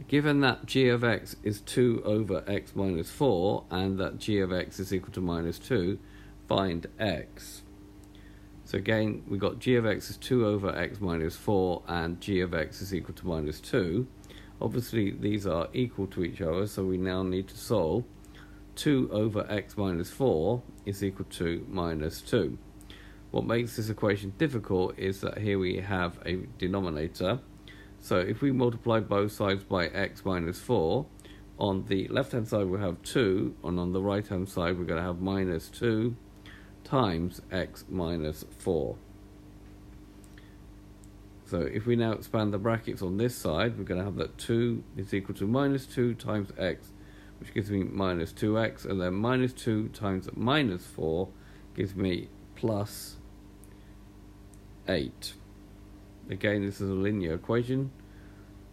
Given that g of x is 2 over x minus 4 and that g of x is equal to minus 2, find x. So again, we got g of x is 2 over x minus 4 and g of x is equal to minus 2. Obviously, these are equal to each other, so we now need to solve. 2 over x minus 4 is equal to minus 2. What makes this equation difficult is that here we have a denominator. So if we multiply both sides by x minus 4, on the left-hand side we'll have 2, and on the right-hand side we're going to have minus 2 times x minus 4. So if we now expand the brackets on this side, we're going to have that 2 is equal to minus 2 times x, which gives me minus 2x, and then minus 2 times minus 4 gives me plus 8. Again, this is a linear equation.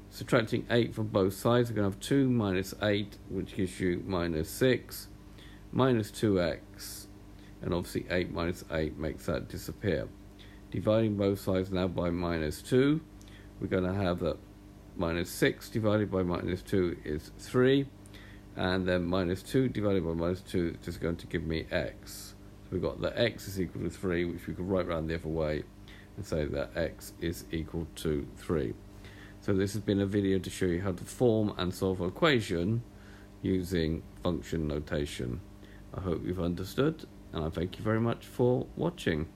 Subtracting 8 from both sides, we're going to have 2 minus 8, which gives you minus 6, minus 2x, and obviously 8 minus 8 makes that disappear. Dividing both sides now by minus 2, we're going to have that minus 6 divided by minus 2 is 3, and then minus 2 divided by minus 2 is just going to give me x. So we've got that x is equal to 3, which we could write around the other way and say that x is equal to 3. So this has been a video to show you how to form and solve an equation using function notation. I hope you've understood, and I thank you very much for watching.